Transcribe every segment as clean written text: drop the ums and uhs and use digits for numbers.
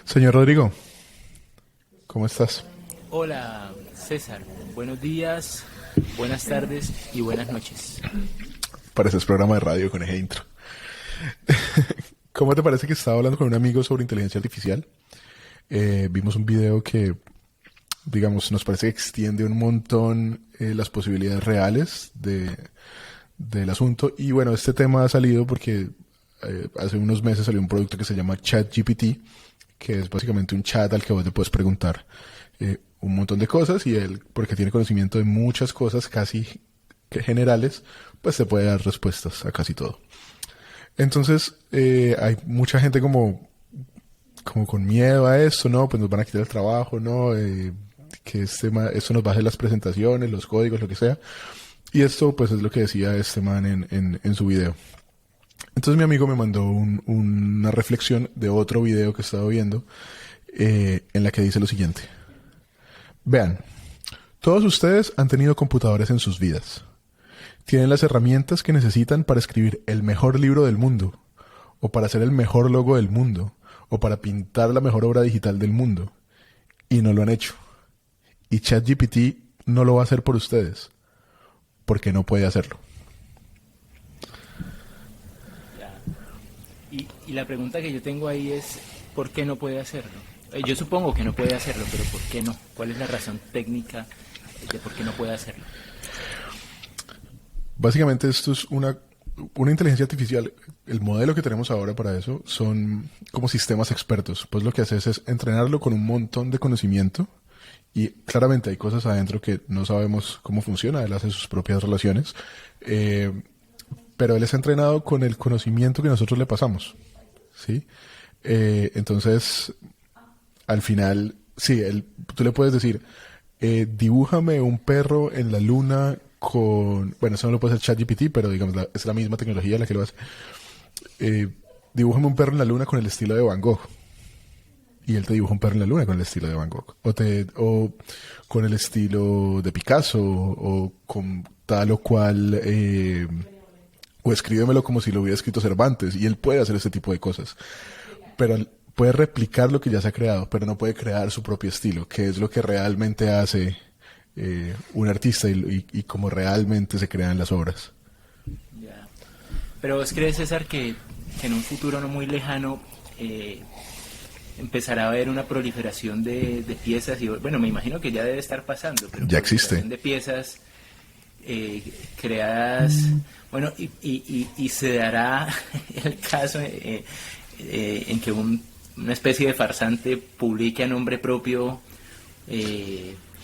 Señor Rodrigo, ¿cómo estás? Hola César, buenos días, buenas tardes y buenas noches. Pareces programa de radio con ese intro. ¿Cómo te parece que estaba hablando con un amigo sobre inteligencia artificial? Vimos un video que, digamos, nos parece que extiende un montón las posibilidades reales del asunto. Y bueno, este tema ha salido porque hace unos meses salió un producto que se llama ChatGPT, que es básicamente un chat al que vos le puedes preguntar un montón de cosas y él, porque tiene conocimiento de muchas cosas casi que generales, pues te puede dar respuestas a casi todo. Entonces, hay mucha gente como con miedo a esto, ¿no? Pues nos van a quitar el trabajo, ¿no? Que esto nos baje las presentaciones, los códigos, lo que sea. Y esto, pues, es lo que decía este man en su video. Entonces mi amigo me mandó una reflexión de otro video que estaba viendo, en la que dice lo siguiente. Vean, todos ustedes han tenido computadores en sus vidas. Tienen las herramientas que necesitan para escribir el mejor libro del mundo, o para hacer el mejor logo del mundo, o para pintar la mejor obra digital del mundo. Y no lo han hecho. Y ChatGPT no lo va a hacer por ustedes, porque no puede hacerlo. Ya. Y la pregunta que yo tengo ahí es, ¿por qué no puede hacerlo? Yo supongo que no puede hacerlo, pero ¿por qué no? ¿Cuál es la razón técnica de por qué no puede hacerlo? Básicamente esto es una inteligencia artificial. El modelo que tenemos ahora para eso son como sistemas expertos. Pues lo que haces es entrenarlo con un montón de conocimiento y claramente hay cosas adentro que no sabemos cómo funciona. Él hace sus propias relaciones, eh, pero él es entrenado con el conocimiento que nosotros le pasamos, ¿sí? Entonces, al final, sí, tú le puedes decir, dibújame un perro en la luna con... Bueno, eso no lo puede hacer ChatGPT, pero digamos, es la misma tecnología la que lo hace. Eh, dibújame un perro en la luna con el estilo de Van Gogh. Y él te dibuja un perro en la luna con el estilo de Van Gogh. O con el estilo de Picasso, o con tal o cual... o escríbemelo como si lo hubiera escrito Cervantes. Y él puede hacer ese tipo de cosas. Pero puede replicar lo que ya se ha creado, pero no puede crear su propio estilo, que es lo que realmente hace un artista y cómo realmente se crean las obras. Ya. Pero ¿vos crees, César, que en un futuro no muy lejano empezará a haber una proliferación de piezas? Y bueno, me imagino que ya debe estar pasando, pero Ya existe. proliferación de piezas creadas, bueno, y se dará el caso en que una especie de farsante publique a nombre propio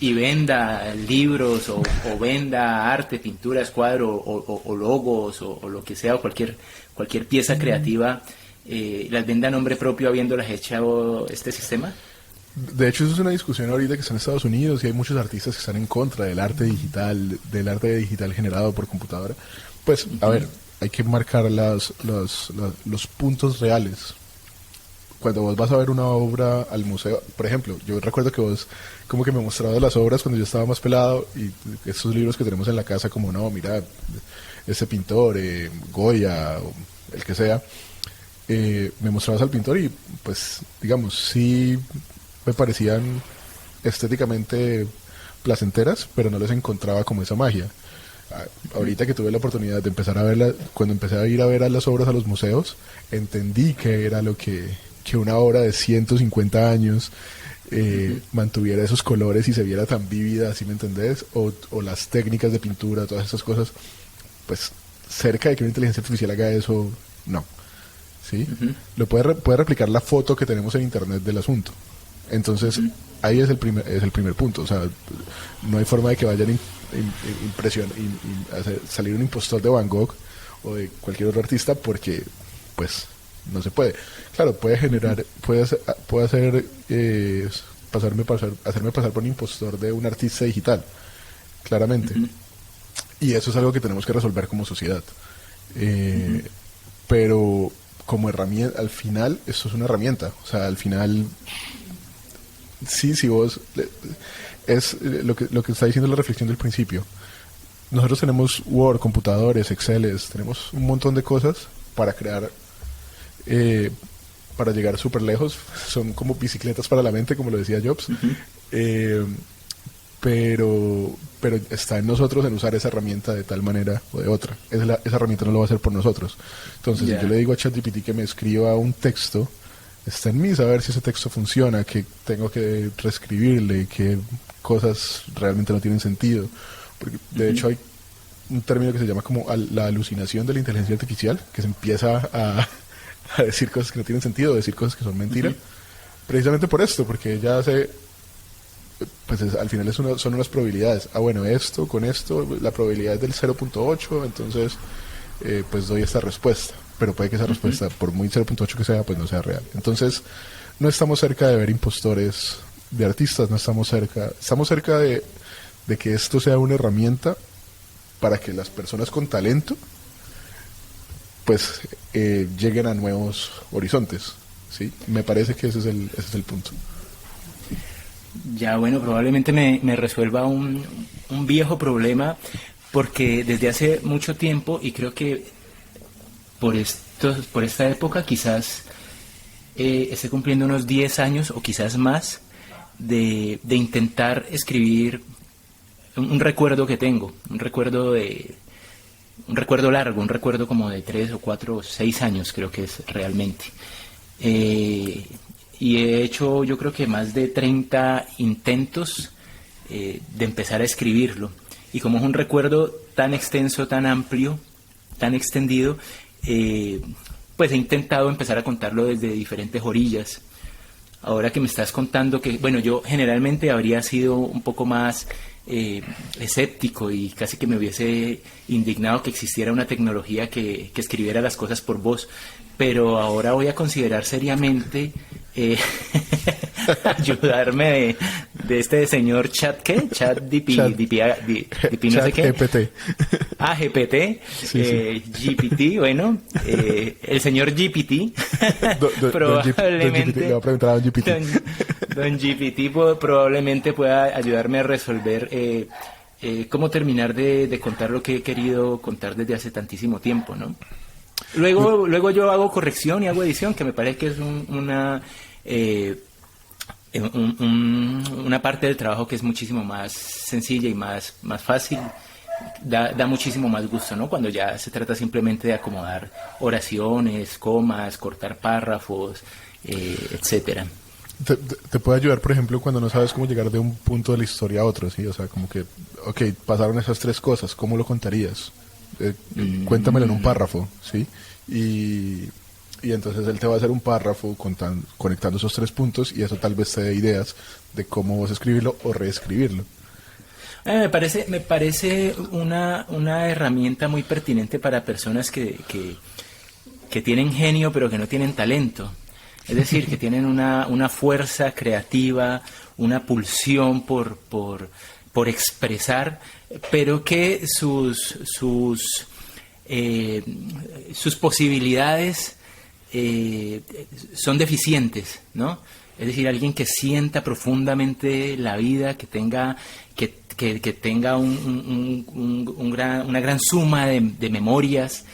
y venda libros o venda arte, pinturas, cuadros o logos o lo que sea, o cualquier pieza creativa, las venda a nombre propio habiéndolas hecho este sistema. De hecho, eso es una discusión ahorita que está en Estados Unidos y hay muchos artistas que están en contra del arte digital generado por computadora. Pues, a ver, hay que marcar los puntos reales. Cuando vos vas a ver una obra al museo, por ejemplo, yo recuerdo que vos como que me mostrabas las obras cuando yo estaba más pelado y estos libros que tenemos en la casa como, no, mira, ese pintor, Goya, o el que sea, me mostrabas al pintor y pues, digamos, sí me parecían estéticamente placenteras, pero no les encontraba como esa magia. Ahorita que tuve la oportunidad de empezar a verla, cuando empecé a ir a ver a las obras a los museos, entendí que era lo que una obra de 150 años mantuviera esos colores y se viera tan vívida, ¿sí me entendés? O las técnicas de pintura, todas esas cosas, pues cerca de que una inteligencia artificial haga eso, no. ¿Sí? Puede replicar la foto que tenemos en internet del asunto. Entonces, ahí es el primer punto. O sea, no hay forma de que vayan salir un impostor de Van Gogh o de cualquier otro artista porque, pues, no se puede. Claro, puede hacer hacerme pasar por un impostor de un artista digital, claramente. Y eso es algo que tenemos que resolver como sociedad. Pero como herramienta, al final, esto es una herramienta. O sea, al final, sí, si vos... Es lo que está diciendo la reflexión del principio. Nosotros tenemos Word, computadores, Excel, tenemos un montón de cosas para crear para llegar súper lejos, son como bicicletas para la mente, como lo decía Jobs. Pero está en nosotros en usar esa herramienta de tal manera o de otra. Esa herramienta no lo va a hacer por nosotros. Entonces, si yo le digo a ChatGPT que me escriba un texto, está en mí saber si ese texto funciona, que tengo que reescribirle, que cosas realmente no tienen sentido. Porque de hecho hay un término que se llama como la alucinación de la inteligencia artificial, que se empieza a decir cosas que no tienen sentido, decir cosas que son mentira, precisamente por esto, porque ella hace, pues al final son unas probabilidades. Bueno, esto con esto, la probabilidad es del 0.8, entonces pues doy esta respuesta, pero puede que esa respuesta, por muy 0.8 que sea, pues no sea real. Entonces, no estamos cerca de ver impostores de artistas, no estamos cerca de que esto sea una herramienta para que las personas con talento pues lleguen a nuevos horizontes, ¿sí? Me parece que ese es el punto. Ya, bueno, probablemente me resuelva un viejo problema, porque desde hace mucho tiempo, y creo que por esta época quizás esté cumpliendo unos 10 años o quizás más de intentar escribir un recuerdo que tengo, un recuerdo largo, un recuerdo como de 3 o 4 o 6 años creo que es realmente. Y he hecho, yo creo que más de 30 intentos de empezar a escribirlo. Y como es un recuerdo tan extenso, tan amplio, tan extendido, pues he intentado empezar a contarlo desde diferentes orillas. Ahora que me estás contando que, bueno, yo generalmente habría sido un poco más escéptico y casi que me hubiese indignado que existiera una tecnología que escribiera las cosas por voz, pero ahora voy a considerar seriamente ayudarme de este señor ChatGPT, no sé qué. GPT. GPT, Sí. GPT, bueno, el señor GPT, probablemente, le voy a preguntar a Don GPT. Don GPT probablemente pueda ayudarme a resolver cómo terminar de contar lo que he querido contar desde hace tantísimo tiempo, ¿no? Luego yo hago corrección y hago edición, que me parece que es una parte del trabajo que es muchísimo más sencilla y más fácil. Da muchísimo más gusto, ¿no? Cuando ya se trata simplemente de acomodar oraciones, comas, cortar párrafos, etcétera. Te puede ayudar, por ejemplo, cuando no sabes cómo llegar de un punto de la historia a otro, ¿sí? O sea, como que, pasaron esas 3 cosas, ¿cómo lo contarías? Cuéntamelo en un párrafo, ¿sí? Y entonces él te va a hacer un párrafo conectando esos 3 puntos, y eso tal vez te dé ideas de cómo vas a escribirlo o reescribirlo. Me parece una herramienta muy pertinente para personas que tienen genio pero que no tienen talento. Es decir, que tienen una fuerza creativa, una pulsión por expresar, pero que sus posibilidades son deficientes, ¿no? Es decir, alguien que sienta profundamente la vida, que tenga una gran suma de memorias,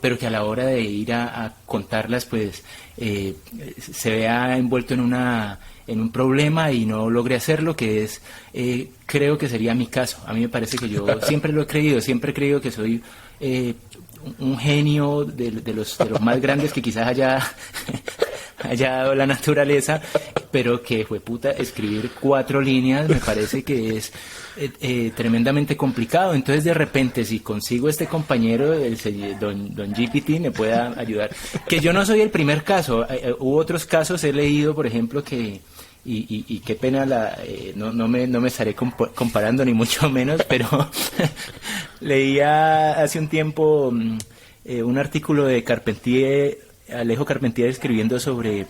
pero que a la hora de ir a contarlas, pues se vea envuelto en un problema y no logre hacerlo, que es, creo que sería mi caso. A mí me parece que yo siempre lo he creído, siempre he creído que soy un genio de los más grandes que quizás haya dado la naturaleza, pero que fue puta, escribir 4 líneas me parece que es tremendamente complicado. Entonces, de repente, si consigo este compañero, don GPT, me pueda ayudar. Que yo no soy el primer caso, hubo otros casos, he leído, por ejemplo, que y qué pena no me estaré comparando ni mucho menos, pero leía hace un tiempo un artículo de Alejo Carpentier escribiendo sobre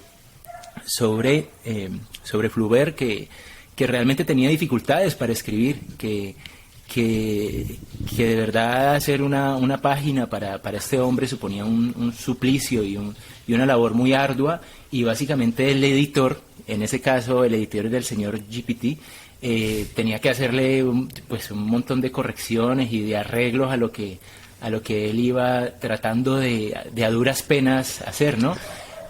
Flaubert, que realmente tenía dificultades para escribir, que de verdad hacer una página para este hombre suponía un suplicio y una labor muy ardua, y básicamente el editor, en ese caso el editor del señor GPT, tenía que hacerle un montón de correcciones y de arreglos a lo que él iba tratando de a duras penas hacer, ¿no?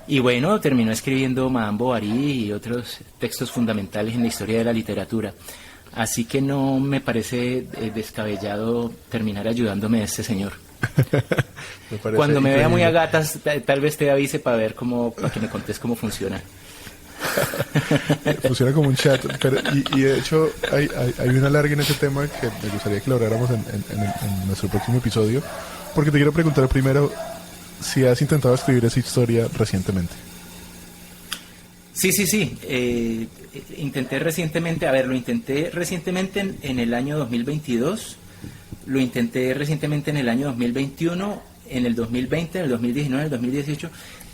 Y bueno, terminó escribiendo Madame Bovary y otros textos fundamentales en la historia de la literatura. Así que no me parece descabellado terminar ayudándome de este señor. Cuando me vea muy a gatas, tal vez te avise para que me contes cómo funciona. Funciona como un chat, pero, y de hecho hay una larga en ese tema que me gustaría que lo habláramos en nuestro próximo episodio, porque te quiero preguntar primero si has intentado escribir esa historia recientemente. Sí. Intenté recientemente, lo intenté recientemente en el año 2022, lo intenté recientemente en el año 2021, en el 2020, en el 2019, en el 2018.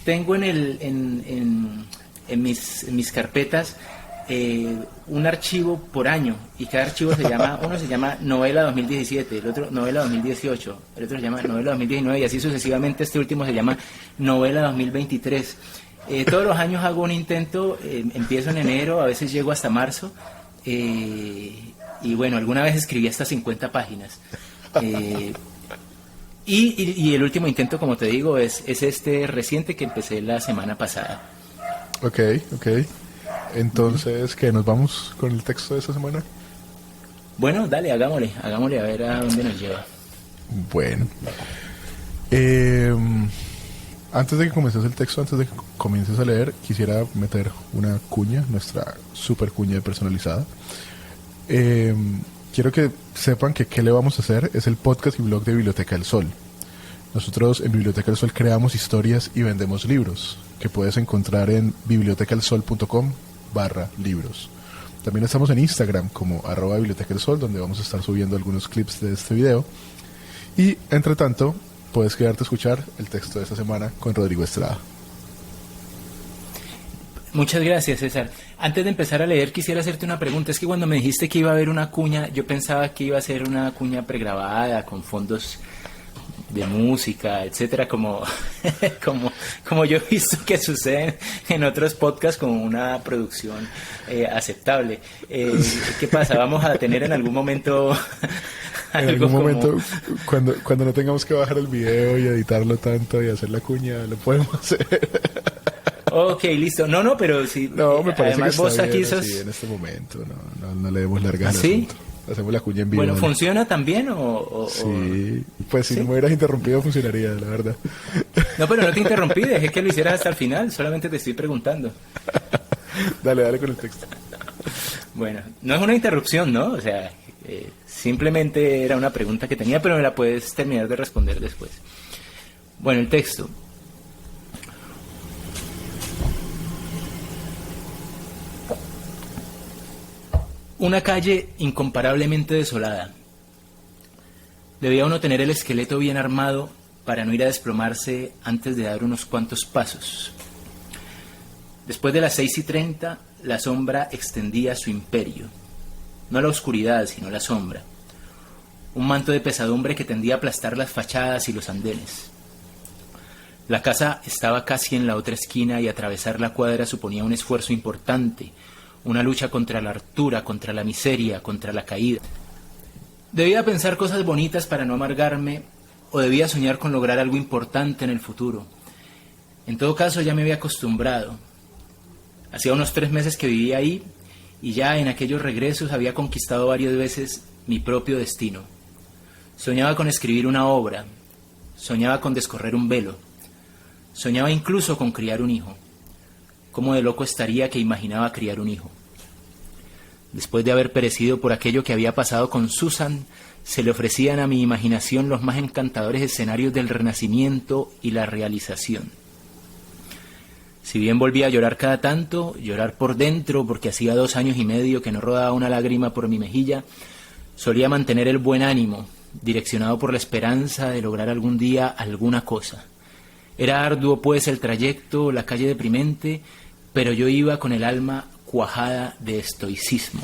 Tengo en mis carpetas un archivo por año, y cada archivo uno se llama novela 2017, el otro novela 2018, el otro se llama novela 2019 y así sucesivamente. Este último se llama novela 2023. Todos los años hago un intento, empiezo en enero, a veces llego hasta marzo, y bueno, alguna vez escribí hasta 50 páginas. Y el último intento, como te digo, es este reciente que empecé la semana pasada. Ok. Entonces, ¿qué? ¿Nos vamos con el texto de esta semana? Bueno, dale, hagámosle a ver a dónde nos lleva. Bueno. Antes de que comiences el texto, antes de que comiences a leer, quisiera meter una cuña, nuestra super cuña personalizada. Quiero que sepan que qué le vamos a hacer es el podcast y blog de Biblioteca del Sol. Nosotros en Biblioteca del Sol creamos historias y vendemos libros, que puedes encontrar en bibliotecaldesol.com/libros. También estamos en Instagram como @Biblioteca del Sol, donde vamos a estar subiendo algunos clips de este video. Y, entre tanto, puedes quedarte a escuchar el texto de esta semana con Rodrigo Estrada. Muchas gracias, César. Antes de empezar a leer, quisiera hacerte una pregunta. Es que cuando me dijiste que iba a haber una cuña, yo pensaba que iba a ser una cuña pregrabada, con fondos de música, etcétera, como yo he visto que sucede en otros podcasts con una producción aceptable. ¿Qué pasa? ¿Vamos a tener en algún momento en algún momento, cuando no tengamos que bajar el video y editarlo tanto y hacer la cuña, lo podemos hacer? Ok, listo. No, pero sí. No, me parece además que vos está aquí bien sos... así en este momento. No le demos largas al ¿Sí? asunto. Hacemos la cuña en vivo. Bueno, ¿no? ¿funciona también o...? Sí, pues si ¿sí? no me hubieras interrumpido funcionaría, la verdad. No, pero no te interrumpí, dejé que lo hicieras hasta el final, solamente te estoy preguntando. Dale con el texto. Bueno, no es una interrupción, ¿no? O sea, simplemente era una pregunta que tenía, pero me la puedes terminar de responder después. Bueno, el texto. Una calle incomparablemente desolada. Debía uno tener el esqueleto bien armado para no ir a desplomarse antes de dar unos cuantos pasos. Después de las 6:30, la sombra extendía su imperio. No la oscuridad, sino la sombra. Un manto de pesadumbre que tendía a aplastar las fachadas y los andenes. La casa estaba casi en la otra esquina y atravesar la cuadra suponía un esfuerzo importante, una lucha contra la hartura, contra la miseria, contra la caída. Debía pensar cosas bonitas para no amargarme, o debía soñar con lograr algo importante en el futuro. En todo caso, ya me había acostumbrado. Hacía unos 3 meses que vivía ahí, y ya en aquellos regresos había conquistado varias veces mi propio destino. Soñaba con escribir una obra, soñaba con descorrer un velo, soñaba incluso con criar un hijo. ¿Cómo de loco estaría que imaginaba criar un hijo? Después de haber perecido por aquello que había pasado con Susan, se le ofrecían a mi imaginación los más encantadores escenarios del renacimiento y la realización. Si bien volvía a llorar cada tanto, llorar por dentro, porque hacía 2 años y medio que no rodaba una lágrima por mi mejilla, solía mantener el buen ánimo, direccionado por la esperanza de lograr algún día alguna cosa. Era arduo, pues, el trayecto, la calle deprimente, pero yo iba con el alma cuajada de estoicismo.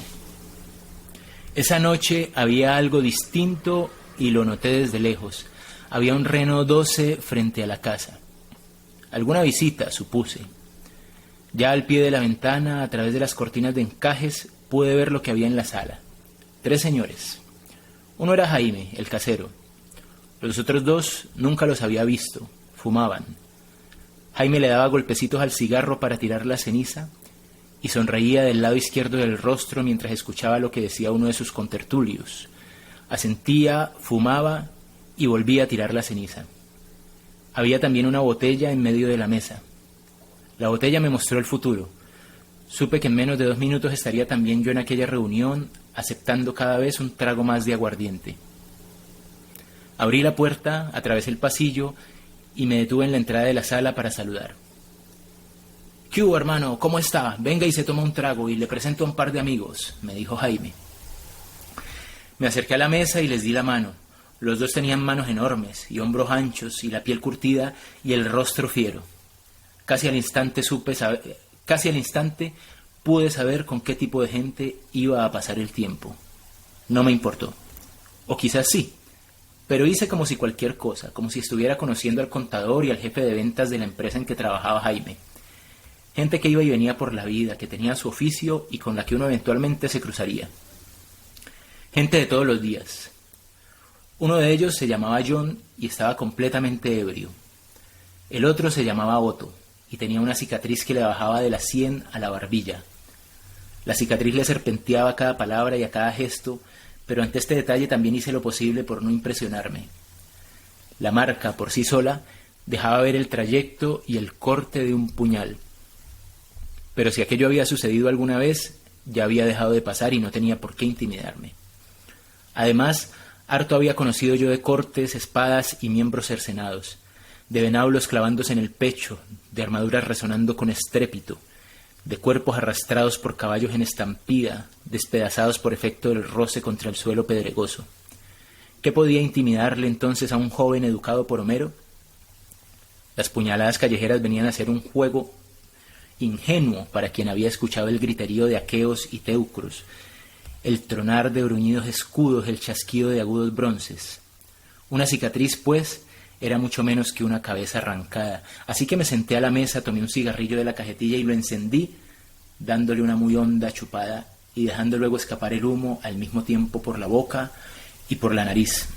Esa noche había algo distinto y lo noté desde lejos. Había un Renault 12 frente a la casa. Alguna visita, supuse. Ya al pie de la ventana, a través de las cortinas de encajes, pude ver lo que había en la sala. 3 señores. Uno era Jaime, el casero. Los otros 2 nunca los había visto. Fumaban. Jaime le daba golpecitos al cigarro para tirar la ceniza y sonreía del lado izquierdo del rostro mientras escuchaba lo que decía uno de sus contertulios. Asentía, fumaba y volvía a tirar la ceniza. Había también una botella en medio de la mesa. La botella me mostró el futuro. Supe que en menos de 2 minutos estaría también yo en aquella reunión, aceptando cada vez un trago más de aguardiente. Abrí la puerta, atravesé el pasillo y me detuve en la entrada de la sala para saludar. «¿Qué hubo, hermano? ¿Cómo está? Venga y se toma un trago y le presento a un par de amigos», me dijo Jaime. Me acerqué a la mesa y les di la mano. Los dos tenían manos enormes y hombros anchos y la piel curtida y el rostro fiero. Casi al instante pude saber con qué tipo de gente iba a pasar el tiempo. No me importó. O quizás sí. Pero hice como si cualquier cosa, como si estuviera conociendo al contador y al jefe de ventas de la empresa en que trabajaba Jaime. Gente que iba y venía por la vida, que tenía su oficio y con la que uno eventualmente se cruzaría. Gente de todos los días. Uno de ellos se llamaba John y estaba completamente ebrio. El otro se llamaba Otto y tenía una cicatriz que le bajaba de la sien a la barbilla. La cicatriz le serpenteaba a cada palabra y a cada gesto, pero ante este detalle también hice lo posible por no impresionarme. La marca, por sí sola, dejaba ver el trayecto y el corte de un puñal. Pero si aquello había sucedido alguna vez, ya había dejado de pasar y no tenía por qué intimidarme. Además, harto había conocido yo de cortes, espadas y miembros cercenados, de venablos clavándose en el pecho, de armaduras resonando con estrépito, de cuerpos arrastrados por caballos en estampida, despedazados por efecto del roce contra el suelo pedregoso. ¿Qué podía intimidarle entonces a un joven educado por Homero? Las puñaladas callejeras venían a ser un juego ingenuo para quien había escuchado el griterío de aqueos y teucros, el tronar de bruñidos escudos, el chasquido de agudos bronces. Una cicatriz, pues, era mucho menos que una cabeza arrancada, así que me senté a la mesa, tomé un cigarrillo de la cajetilla y lo encendí, dándole una muy honda chupada y dejando luego escapar el humo al mismo tiempo por la boca y por la nariz.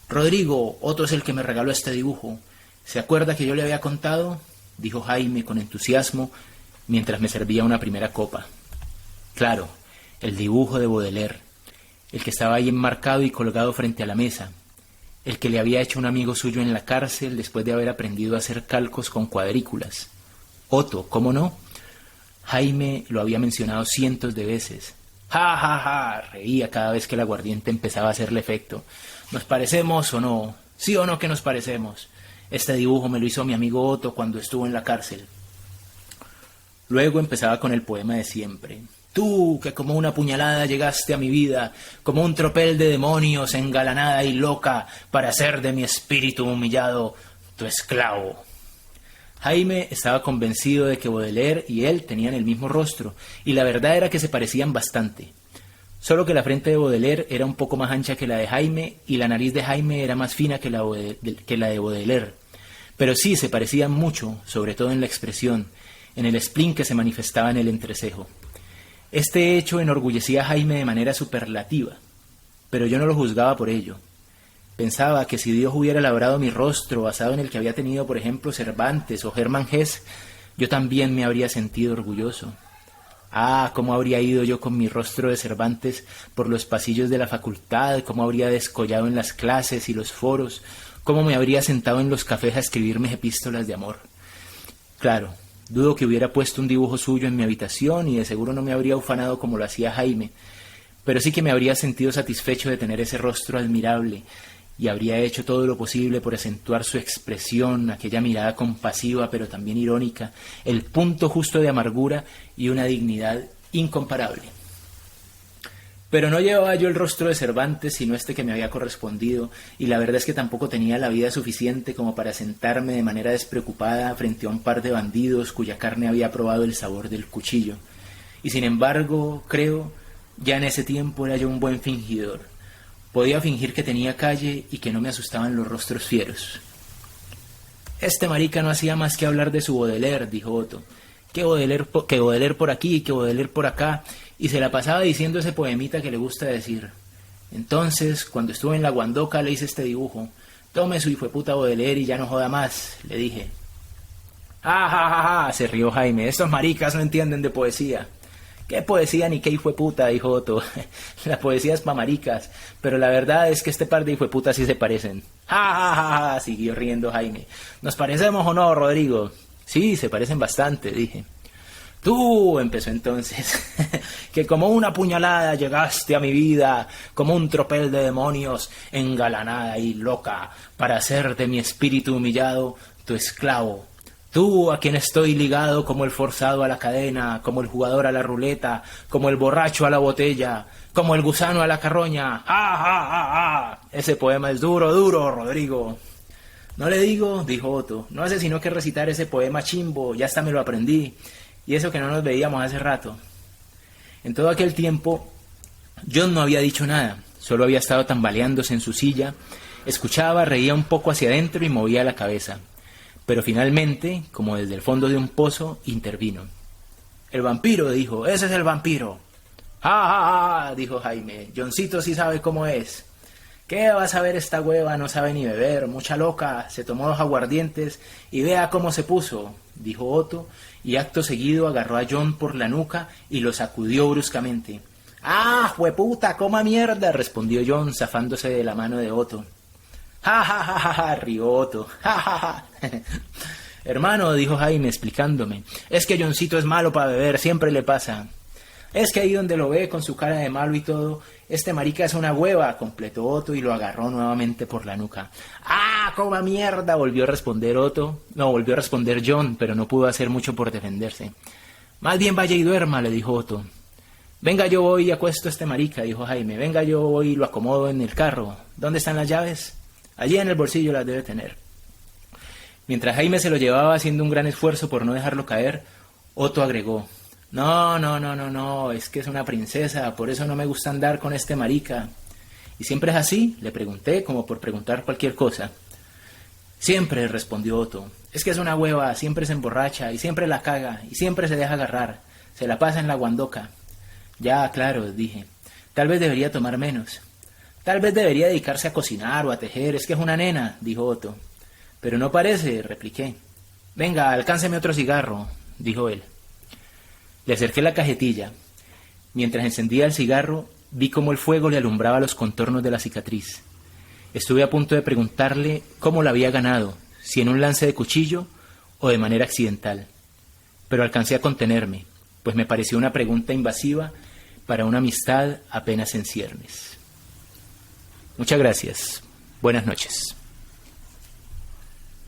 «Rodrigo, Otto es el que me regaló este dibujo. ¿Se acuerda que yo le había contado?», dijo Jaime con entusiasmo mientras me servía una primera copa. Claro, el dibujo de Baudelaire, el que estaba ahí enmarcado y colgado frente a la mesa, el que le había hecho un amigo suyo en la cárcel después de haber aprendido a hacer calcos con cuadrículas. Otto, ¿cómo no? Jaime lo había mencionado cientos de veces. ¡Ja, ja, ja! Reía cada vez que el aguardiente empezaba a hacerle efecto. ¿Nos parecemos o no? ¿Sí o no que nos parecemos? Este dibujo me lo hizo mi amigo Otto cuando estuvo en la cárcel. Luego empezaba con el poema de siempre. Tú, que como una puñalada llegaste a mi vida, como un tropel de demonios engalanada y loca, para ser de mi espíritu humillado tu esclavo. Jaime estaba convencido de que Baudelaire y él tenían el mismo rostro, y la verdad era que se parecían bastante. Solo que la frente de Baudelaire era un poco más ancha que la de Jaime, y la nariz de Jaime era más fina que la de Baudelaire. Pero sí, se parecían mucho, sobre todo en la expresión, en el spleen que se manifestaba en el entrecejo. Este hecho enorgullecía a Jaime de manera superlativa, pero yo no lo juzgaba por ello. Pensaba que si Dios hubiera labrado mi rostro basado en el que había tenido, por ejemplo, Cervantes o Hermann Hesse, yo también me habría sentido orgulloso. Ah, cómo habría ido yo con mi rostro de Cervantes por los pasillos de la facultad, cómo habría descollado en las clases y los foros, cómo me habría sentado en los cafés a escribirme epístolas de amor. Claro, dudo que hubiera puesto un dibujo suyo en mi habitación y de seguro no me habría ufanado como lo hacía Jaime, pero sí que me habría sentido satisfecho de tener ese rostro admirable y habría hecho todo lo posible por acentuar su expresión, aquella mirada compasiva pero también irónica, el punto justo de amargura y una dignidad incomparable. Pero no llevaba yo el rostro de Cervantes, sino este que me había correspondido, y la verdad es que tampoco tenía la vida suficiente como para sentarme de manera despreocupada frente a un par de bandidos cuya carne había probado el sabor del cuchillo. Y sin embargo, creo, ya en ese tiempo era yo un buen fingidor. Podía fingir que tenía calle y que no me asustaban los rostros fieros. Este marica no hacía más que hablar de su Baudelaire, dijo Otto. Que Baudelaire por aquí, que Baudelaire por acá, y se la pasaba diciendo ese poemita que le gusta decir. Entonces, cuando estuve en la Guandoca, le hice este dibujo. Tome su hijueputa Baudelaire y ya no joda más, le dije. ¡Ja, ja, ja, ja! Se rió Jaime. Estos maricas no entienden de poesía. ¿Qué poesía ni qué hijueputa? Dijo Otto. La poesía es pa' maricas, pero la verdad es que este par de hijueputas sí se parecen. ¡Ja, ja, ja, ja! Siguió riendo Jaime. ¿Nos parecemos o no, Rodrigo? Sí, se parecen bastante, dije. Tú, empezó entonces, que como una puñalada llegaste a mi vida, como un tropel de demonios, engalanada y loca, para hacer de mi espíritu humillado tu esclavo. Tú, a quien estoy ligado como el forzado a la cadena, como el jugador a la ruleta, como el borracho a la botella, como el gusano a la carroña. ¡Ah, ah, ah, ah! Ese poema es duro, duro, Rodrigo. No le digo, dijo Otto, no hace sino que recitar ese poema chimbo, ya hasta me lo aprendí. Y eso que no nos veíamos hace rato. En todo aquel tiempo, John no había dicho nada, solo había estado tambaleándose en su silla, escuchaba, reía un poco hacia adentro y movía la cabeza. Pero finalmente, como desde el fondo de un pozo, intervino. El vampiro, dijo, ese es el vampiro. ¡Ah, ah, ah! Dijo Jaime, Johncito sí sabe cómo es. ¿Qué va a saber esta hueva? No sabe ni beber, mucha loca, se tomó los aguardientes y vea cómo se puso, dijo Otto, y acto seguido agarró a John por la nuca y lo sacudió bruscamente. ¡Ah, jueputa, coma mierda! Respondió John, zafándose de la mano de Otto. ¡Ja, ja, ja, ja, ja! Rió Otto. ¡Ja, ja, ja! Hermano, dijo Jaime explicándome, es que Johncito es malo para beber, siempre le pasa. Es que ahí donde lo ve con su cara de malo y todo, este marica es una hueva, completó Otto y lo agarró nuevamente por la nuca. ¡Ah, coma mierda! Volvió a responder John, pero no pudo hacer mucho por defenderse. Más bien vaya y duerma, le dijo Otto. Venga, yo voy y acuesto a este marica, dijo Jaime. Venga, yo voy y lo acomodo en el carro. ¿Dónde están las llaves? Allí en el bolsillo las debe tener. Mientras Jaime se lo llevaba haciendo un gran esfuerzo por no dejarlo caer, Otto agregó. No, es que es una princesa, por eso no me gusta andar con este marica. ¿Y siempre es así? Le pregunté, como por preguntar cualquier cosa. Siempre, respondió Otto. Es que es una hueva, siempre se emborracha, y siempre la caga, y siempre se deja agarrar. Se la pasa en la guandoca. Ya, claro, dije. Tal vez debería tomar menos. Tal vez debería dedicarse a cocinar o a tejer, es que es una nena, dijo Otto. Pero no parece, repliqué. Venga, alcánceme otro cigarro, dijo él. Le acerqué la cajetilla. Mientras encendía el cigarro, vi cómo el fuego le alumbraba los contornos de la cicatriz. Estuve a punto de preguntarle cómo la había ganado, si en un lance de cuchillo o de manera accidental. Pero alcancé a contenerme, pues me pareció una pregunta invasiva para una amistad apenas en ciernes. Muchas gracias. Buenas noches.